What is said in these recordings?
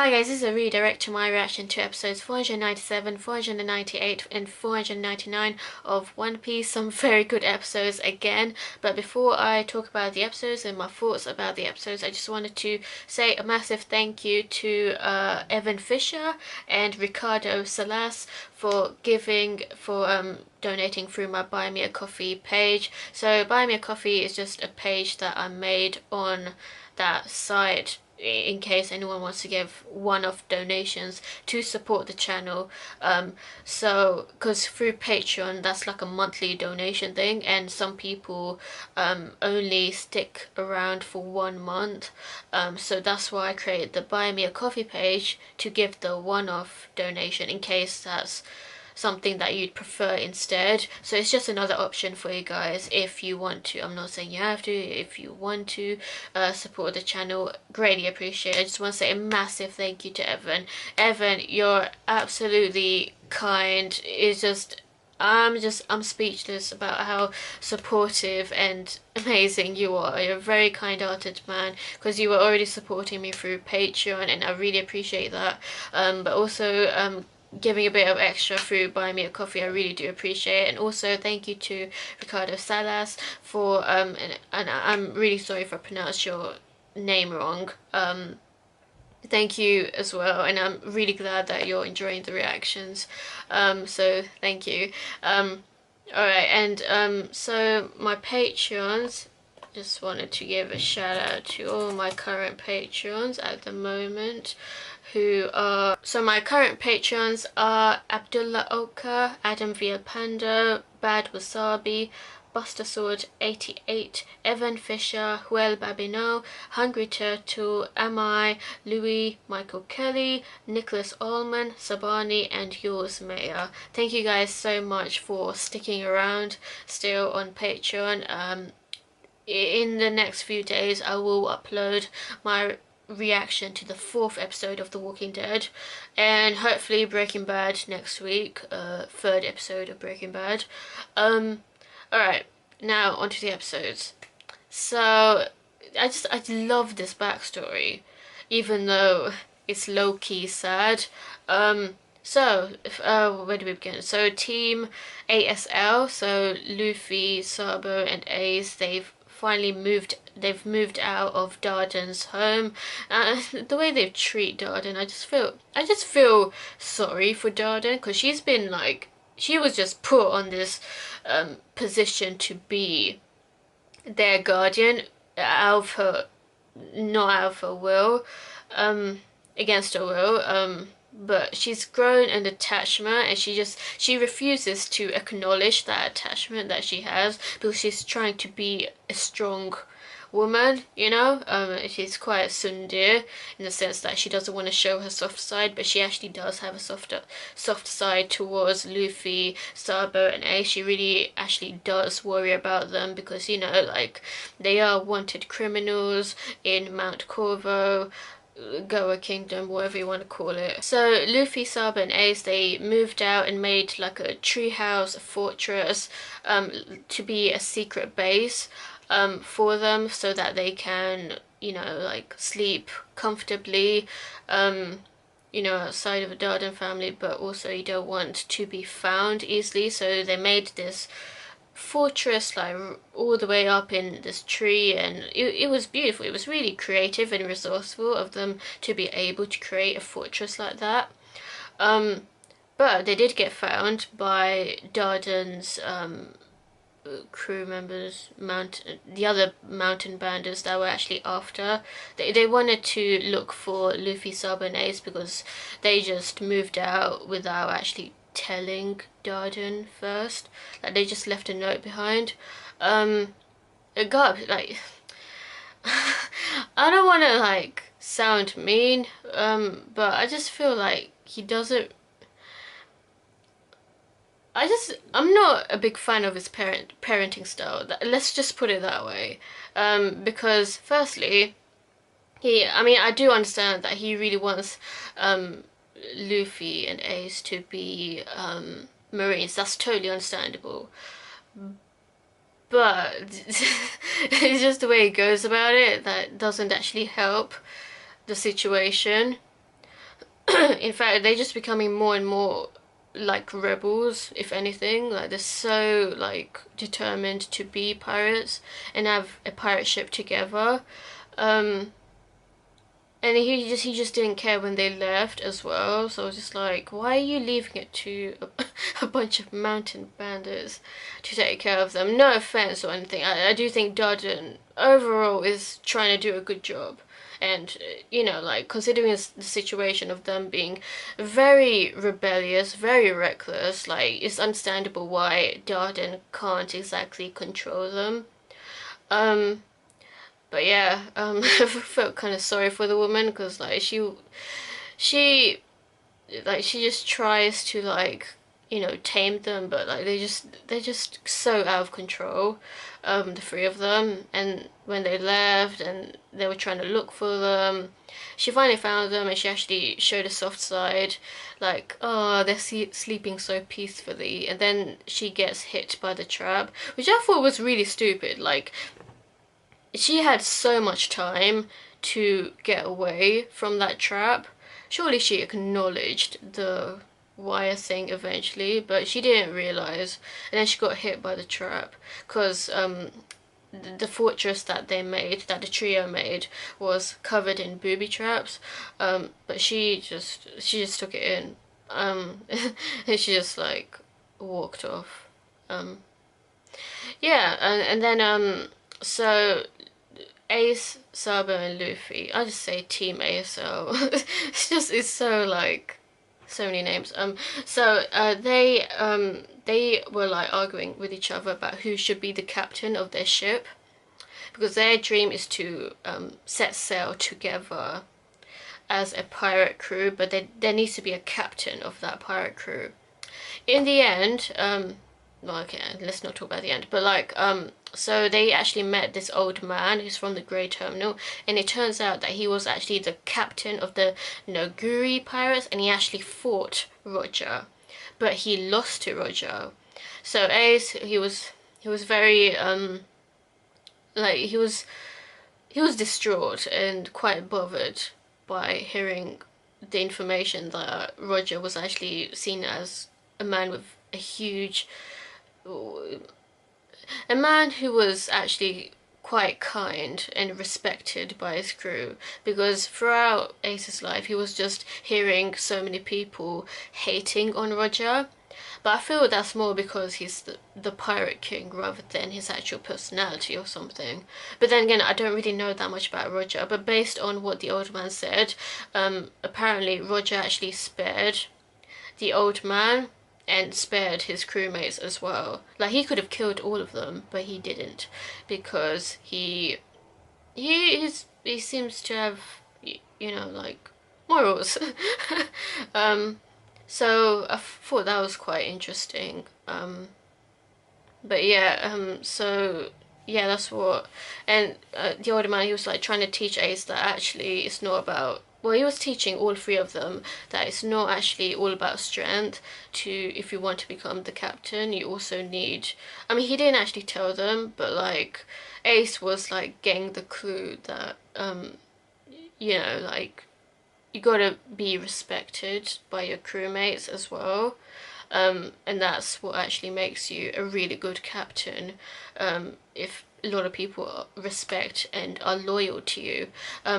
Hi guys, this is a redirect to my reaction to episodes 497, 498 and 499 of One Piece. Some very good episodes again, but before I talk about the episodes and my thoughts about the episodes, I just wanted to say a massive thank you to Evan Fisher and Ricardo Salas for donating through my Buy Me a Coffee page. So Buy Me a Coffee is just a page that I made on that site in case anyone wants to give one-off donations to support the channel. So because through Patreon that's like a monthly donation thing, and some people only stick around for 1 month, so that's why I created the Buy Me a Coffee page, to give the one-off donation in case that's something that you'd prefer instead. So it's just another option for you guys if you want to. I'm not saying you have to. If you want to support the channel, greatly appreciate it. I just want to say a massive thank you to Evan. Evan, you're absolutely kind. It's just I'm speechless about how supportive and amazing you are. You're a very kind-hearted man, because you were already supporting me through Patreon and I really appreciate that. But also giving a bit of extra through Buy Me a Coffee, I really do appreciate it. And also thank you to Ricardo Salas for and I'm really sorry if I pronounced your name wrong. Thank you as well, and I'm really glad that you're enjoying the reactions, so thank you. Alright, and so my Patreons, just wanted to give a shout out to all my current patrons at the moment, so my current patrons are Abdullah Oka, Adam Villalpando, Bad Wasabi, Buster Sword 88, Evan Fisher, Huel Babino, Hungry Turtle, Amai, Louis, Michael Kelly, Nicholas Allman, Sabani, and yours, Maya. Thank you guys so much for sticking around still on Patreon. In the next few days I will upload my reaction to the 4th episode of The Walking Dead, and hopefully Breaking Bad next week, 3rd episode of Breaking Bad. Alright, now onto the episodes. So I love this backstory, even though it's low-key sad. So where do we begin? So Team ASL, so Luffy, Sabo and Ace, they've moved out of Dardan's home. The way they treat Dardan, I just feel sorry for Dardan, because she was just put on this position to be their guardian not out of her will, against her will. But she's grown an attachment, and she refuses to acknowledge that attachment that she has, because she's trying to be a strong woman, you know. She's quite tsundere in the sense that she doesn't want to show her soft side, but she actually does have a soft side towards Luffy, Sabo and Ace. She really actually does worry about them, because, you know, like, they are wanted criminals in Mount Corvo, Goa Kingdom, whatever you want to call it. So Luffy, Sabo and Ace, they moved out and made like a treehouse, a fortress, to be a secret base for them, so that they can, you know, like, sleep comfortably, you know, outside of the Dardan family, but also you don't want to be found easily. So they made this fortress like all the way up in this tree, and it was beautiful. It was really creative and resourceful of them to be able to create a fortress like that. But they did get found by Dardan's crew members, the other Mountain Bandits that were actually after. They wanted to look for Luffy, Sabo and Ace, because they just moved out without actually telling Dardan first. Like, they just left a note behind. Garp, like, I don't want to like sound mean, but I just feel like he doesn't. I'm not a big fan of his parenting style. Let's just put it that way. Because firstly, I do understand that he really wants Luffy and Ace to be Marines. That's totally understandable. But it's just the way he goes about it that doesn't actually help the situation. In fact, they're just becoming more and more like rebels, if anything. Like they're so like determined to be pirates and have a pirate ship together. Um, and he just didn't care when they left as well. So I was just like, why are you leaving it to a bunch of mountain bandits to take care of them? No offense or anything. I do think Dadan overall is trying to do a good job. And like considering the situation of them being very rebellious, very reckless, like it's understandable why Darden can't exactly control them. Um, but yeah, I felt kind of sorry for the woman because like she she just tries to like tame them, but like they're just so out of control, the three of them. And when they left and they were trying to look for them, she finally found them and she actually showed a soft side, like, oh, they're sleeping so peacefully. And then she gets hit by the trap, which I thought was really stupid. Like, she had so much time to get away from that trap. Surely she acknowledged the wire thing eventually, but she didn't realize. And then she got hit by the trap because the fortress that that the trio made, was covered in booby traps. But she just took it in, and she just like walked off. Um, yeah, and then so Ace, Sabo, and Luffy. I just say Team ASL. It's so like so many names. So they were like arguing with each other about who should be the captain of their ship because their dream is to set sail together as a pirate crew, but there needs to be a captain of that pirate crew. In the end, well, okay, let's not talk about the end, but like, so they actually met this old man who's from the Grey Terminal, and it turns out that he was actually the captain of the Naguri pirates, and he actually fought Roger, but he lost to Roger. So Ace, he was very like he was distraught and quite bothered by hearing the information that Roger was actually seen as a man with a man who was actually quite kind and respected by his crew, because throughout Ace's life he was just hearing so many people hating on Roger. But I feel that's more because he's the pirate king rather than his actual personality or something. But then again, I don't really know that much about Roger, but based on what the old man said, apparently Roger actually spared the old man and spared his crewmates as well. Like, he could have killed all of them, but he didn't, because he seems to have, like, morals. So I thought that was quite interesting. But yeah, so yeah, that's what. And the older man, he was like trying to teach Ace that actually it's not about. Well, he was teaching all three of them that it's not actually all about strength. If you want to become the captain, you also need. I mean, he didn't actually tell them, but like Ace was like getting the clue that like you gotta be respected by your crewmates as well. And that's what actually makes you a really good captain, if a lot of people respect and are loyal to you.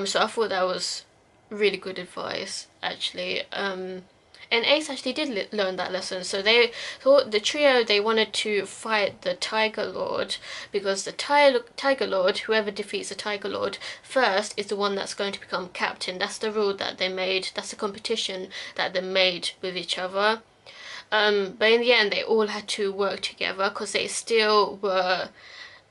So I thought that was really good advice, actually. And Ace actually did learn that lesson. So they thought the trio, they wanted to fight the Tiger Lord, because the Tiger Lord, whoever defeats the Tiger Lord first, is the one that's going to become captain. That's the rule that they made. That's the competition that they made with each other. But in the end, they all had to work together because they still were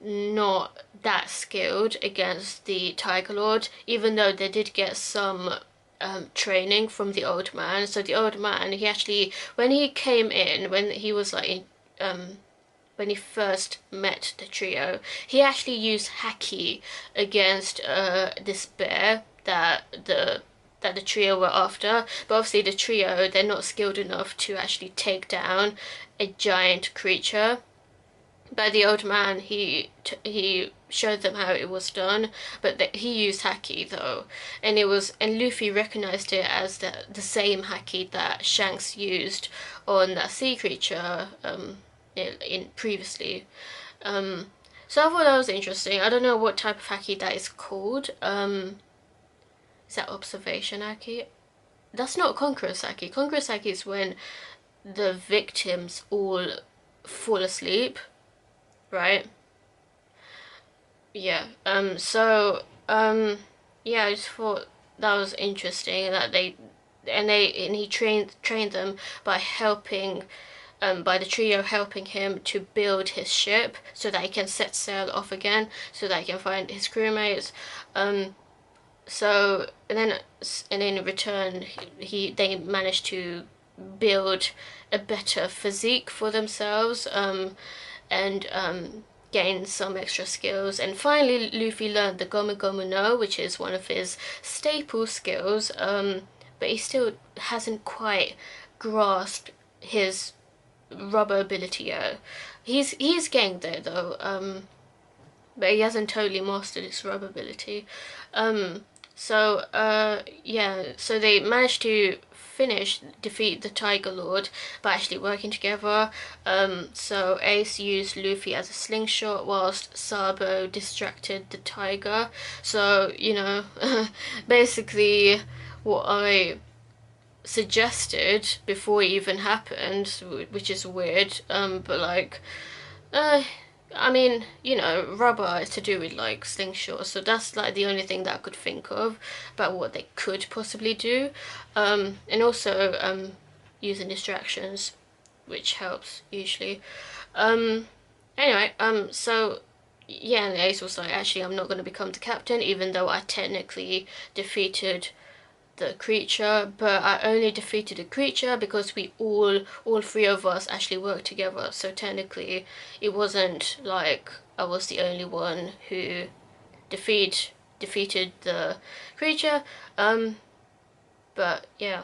not that skilled against the Tiger Lord, even though they did get some training from the old man. So the old man, he actually, when he came in, when he was like, when he first met the trio, he actually used Haki against this bear that the trio were after. But obviously the trio, they're not skilled enough to actually take down a giant creature. by the old man. He showed them how it was done, but he used Haki though, and Luffy recognized it as the same Haki that Shanks used on that sea creature in previously. So I thought that was interesting. I don't know what type of Haki that is called. Is that observation Haki? That's not Conqueror's Haki. Conqueror's Haki is when the victims all fall asleep, right? Yeah. Yeah, I just thought that was interesting that he trained them by helping by the trio helping him to build his ship so that he can set sail off again, so that he can find his crewmates. So and then in return, they managed to build a better physique for themselves, and gain some extra skills. And finally, Luffy learned the Gomu Gomu no, which is one of his staple skills, but he still hasn't quite grasped his rubber ability yet. He's getting there though, but he hasn't totally mastered his rubber ability. Yeah, so they managed to defeat the Tiger Lord by actually working together. So Ace used Luffy as a slingshot whilst Sabo distracted the tiger. So, basically what I suggested before it even happened, which is weird, but like, I mean, rubber is to do with like slingshots, so that's like the only thing that I could think of about what they could possibly do. And also using distractions, which helps usually. Anyway, so yeah, and Ace was like, actually, I'm not going to become the captain, even though I technically defeated the creature, but I only defeated the creature because we all three of us actually worked together. So technically, it wasn't like I was the only one who defeated the creature. But yeah.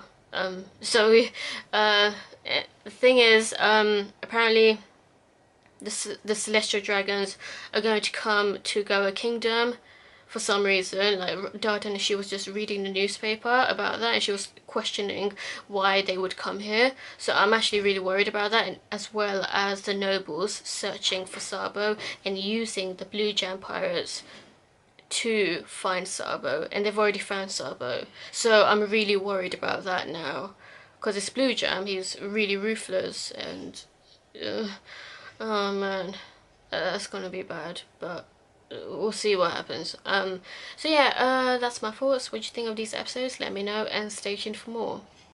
So the thing is, apparently, the celestial dragons are going to come to Goa Kingdom for some reason. Like Dadan, she was just reading the newspaper about that, and she was questioning why they would come here. So I'm actually really worried about that, and as well as the nobles searching for Sabo and using the Blue Jam pirates to find Sabo, and they've already found Sabo. So I'm really worried about that now, because it's Blue Jam. He's really ruthless, and oh man, that's gonna be bad. But we'll see what happens. So yeah, that's my thoughts. What do you think of these episodes? Let me know, and stay tuned for more.